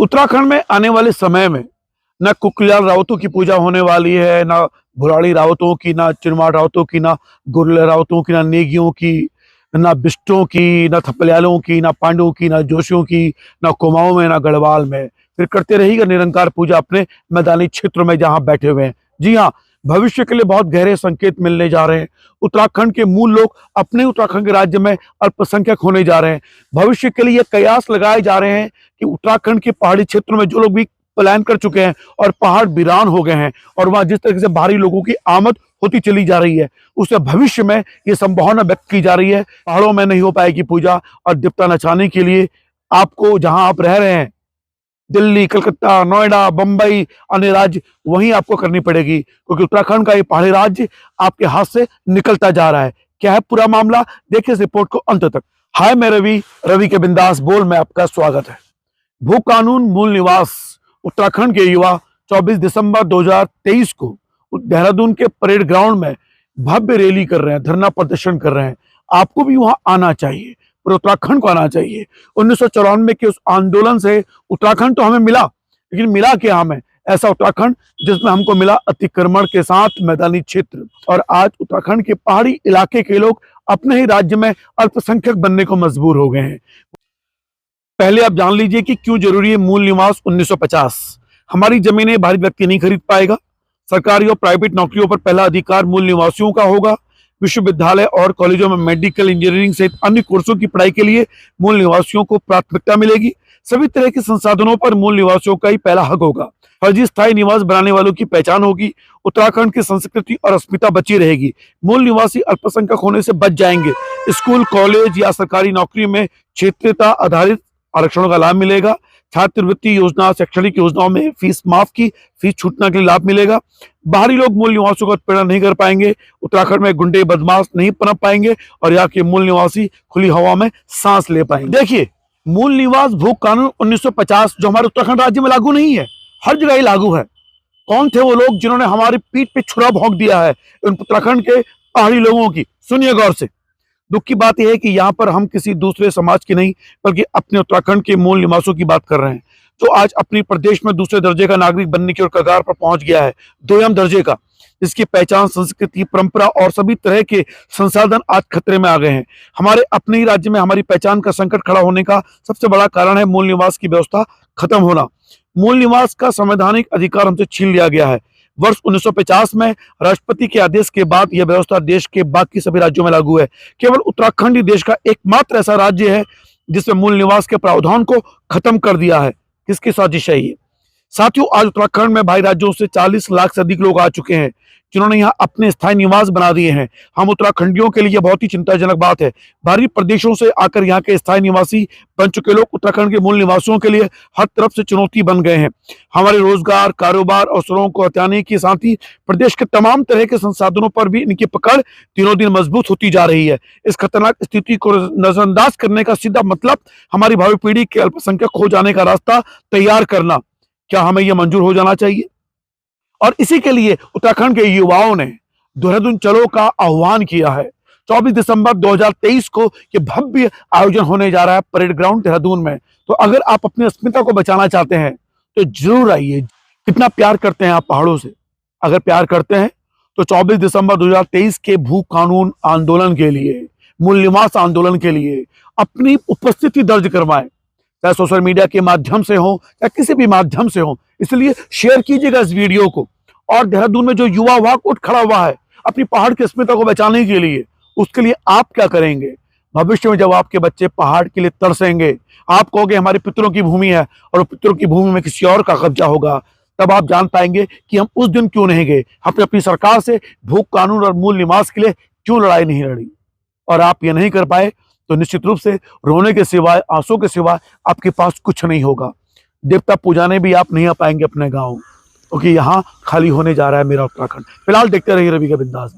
उत्तराखंड में आने वाले समय में ना कुकल्याल रावतों की पूजा होने वाली है, ना भुराड़ी रावतों की, ना चिरमार रावतों की, ना गुर्ले रावतों की, ना नेगियों की, ना बिष्टों की, ना थपलियालों की, ना पांडवों की, ना जोशियों की, ना कुमाऊं में, ना गढ़वाल में। फिर करते रहिएगा निरंकार पूजा अपने मैदानी क्षेत्र में जहां बैठे हुए हैं। जी हाँ, भविष्य के लिए बहुत गहरे संकेत मिलने जा रहे हैं। उत्तराखंड के मूल लोग अपने उत्तराखंड के राज्य में अल्पसंख्यक होने जा रहे हैं। भविष्य के लिए कयास लगाए जा रहे हैं कि उत्तराखंड के पहाड़ी क्षेत्रों में जो लोग भी पलायन कर चुके हैं और पहाड़ वीरान हो गए हैं और वहां जिस तरह से बाहरी लोगों की आमद होती चली जा रही है, उससे भविष्य में ये संभावना व्यक्त की जा रही है पहाड़ों में नहीं हो पाएगी पूजा और देवता नचाने के लिए आपको जहां आप रह रहे हैं, दिल्ली, कलकत्ता, नोएडा, बंबई, अन्य राज्य, वहीं आपको करनी पड़ेगी, क्योंकि उत्तराखंड का ये पहाड़ी राज्य आपके हाथ से निकलता जा रहा है। क्या है पूरा मामला, देखिए इस रिपोर्ट को अंत तक। हाय, मैं रवि के बिंदास बोल में आपका स्वागत है। भू कानून मूल निवास उत्तराखंड के युवा 24 दिसंबर 2023 को देहरादून के परेड ग्राउंड में भव्य रैली कर रहे हैं, धरना प्रदर्शन कर रहे हैं। आपको भी वहां आना चाहिए, पर उत्तराखंड को आना चाहिए। 1994 के उस आंदोलन से उत्तराखंड तो हमें मिला, लेकिन मिला क्या हमें? ऐसा उत्तराखंड जिसमें हमको मिला अतिक्रमण के साथ मैदानी क्षेत्र। और आज उत्तराखंड के पहाड़ी इलाके के लोग अपने ही राज्य में अल्पसंख्यक बनने को मजबूर हो गए हैं। पहले आप जान लीजिए कि क्यों जरूरी है मूल निवास 1950। हमारी जमीनें बाहरी व्यक्ति नहीं खरीद पाएगा। सरकारी और प्राइवेट नौकरियों पर पहला अधिकार मूल निवासियों का होगा। विश्वविद्यालय और कॉलेजों में मेडिकल, इंजीनियरिंग सहित अन्य कोर्सों की पढ़ाई के लिए मूल निवासियों को प्राथमिकता मिलेगी। सभी तरह के संसाधनों पर मूल निवासियों का ही पहला हक होगा। फर्जी स्थायी निवास बनाने वालों की पहचान होगी। उत्तराखंड की संस्कृति और अस्मिता बची रहेगी। मूल निवासी अल्पसंख्यक होने से बच जाएंगे। स्कूल, कॉलेज या सरकारी नौकरी में क्षेत्रीयता आधारित आरक्षणों का लाभ मिलेगा। छात्रवृत्ति योजना, शैक्षणिक योजनाओं में फीस माफ की, फीस छूटने के लिए लाभ मिलेगा। बाहरी लोग मूल निवासियों का उत्पीड़न नहीं कर पाएंगे। उत्तराखंड में गुंडे बदमाश नहीं पनप पाएंगे और यहाँ के मूल निवासी खुली हवा में सांस ले पाएंगे। देखिए, मूल निवास भू कानून 1950 जो हमारे उत्तराखंड राज्य में लागू नहीं है, हर जगह ही लागू है। कौन थे वो लोग जिन्होंने हमारी पीठ पे छुरा भोंक दिया है उन उत्तराखंड के पहाड़ी लोगों की? सुनिए गौर से। दुख की बात यह है कि यहाँ पर हम किसी दूसरे समाज की नहीं बल्कि अपने उत्तराखंड के मूल निवासियों की बात कर रहे हैं, जो आज अपनी प्रदेश में दूसरे दर्जे का नागरिक बनने की ओर कगार पर पहुंच गया है, दोयम दर्जे का, जिसकी पहचान, संस्कृति, परंपरा और सभी तरह के संसाधन आज खतरे में आ गए हैं। हमारे अपने ही राज्य में हमारी पहचान का संकट खड़ा होने का सबसे बड़ा कारण है मूल निवास की व्यवस्था खत्म होना। मूल निवास का संवैधानिक अधिकार हमसे छीन लिया गया है। वर्ष 1950 में राष्ट्रपति के आदेश के बाद यह व्यवस्था देश के बाकी सभी राज्यों में लागू है। केवल उत्तराखंड ही देश का एकमात्र ऐसा राज्य है जिसने मूल निवास के प्रावधान को खत्म कर दिया है। किसकी साजिश है ये? साथियों, आज उत्तराखंड में बाहरी राज्यों से 40 लाख से अधिक लोग आ चुके हैं जिन्होंने यहाँ अपने स्थायी निवास बना दिए हैं। हम उत्तराखंडियों के लिए बहुत ही चिंताजनक बात है। बाहरी प्रदेशों से आकर यहाँ के स्थायी निवासी बन चुके लोग उत्तराखंड के मूल निवासियों के लिए हर तरफ से चुनौती बन गए हैं। हमारे रोजगार, कारोबार, अवसरों को हथियाने के साथ ही प्रदेश के तमाम तरह के संसाधनों पर भी इनकी पकड़ दिनों दिन मजबूत होती जा रही है। इस खतरनाक स्थिति को नजरअंदाज करने का सीधा मतलब हमारी भावी पीढ़ी के अल्पसंख्यक हो जाने का रास्ता तैयार करना। क्या हमें यह मंजूर हो जाना चाहिए? और इसी के लिए उत्तराखंड के युवाओं ने देहरादून चलो का आह्वान किया है। 24 दिसंबर 2023 को यह भव्य आयोजन होने जा रहा है परेड ग्राउंड देहरादून में। तो अगर आप अपनी अस्मिता को बचाना चाहते हैं तो जरूर आइए। कितना प्यार करते हैं आप पहाड़ों से? अगर प्यार करते हैं तो 24 दिसंबर 2023 के भू कानून आंदोलन के लिए, मूल निवास आंदोलन के लिए अपनी उपस्थिति दर्ज करवाएं, चाहे सोशल मीडिया के माध्यम से हो या किसी भी माध्यम से हो। इसलिए शेयर कीजिएगा इस वीडियो को। और देहरादून में जो युवा वर्ग उठ खड़ा हुआ है अपनी पहाड़ की अस्मिता को बचाने के लिए, उसके लिए आप क्या करेंगे? भविष्य में जब आपके बच्चे पहाड़ के लिए तरसेंगे, आप कहोगे हमारे पितरों की भूमि है और वो पितरों की भूमि में किसी और का कब्जा होगा, तब आप जान पाएंगे कि हम उस दिन क्यों नहीं गए, हमने अपनी सरकार से भू कानून और मूल निवास के लिए क्यों लड़ाई नहीं लड़ी। और आप ये नहीं कर पाए तो निश्चित रूप से रोने के सिवाय, आंसू के सिवाय आपके पास कुछ नहीं होगा। देवता पूजाने भी आप नहीं आ पाएंगे अपने गांव, क्योंकि यहाँ खाली होने जा रहा है मेरा उत्तराखंड। फिलहाल देखते रहिए रवि का बिंदास।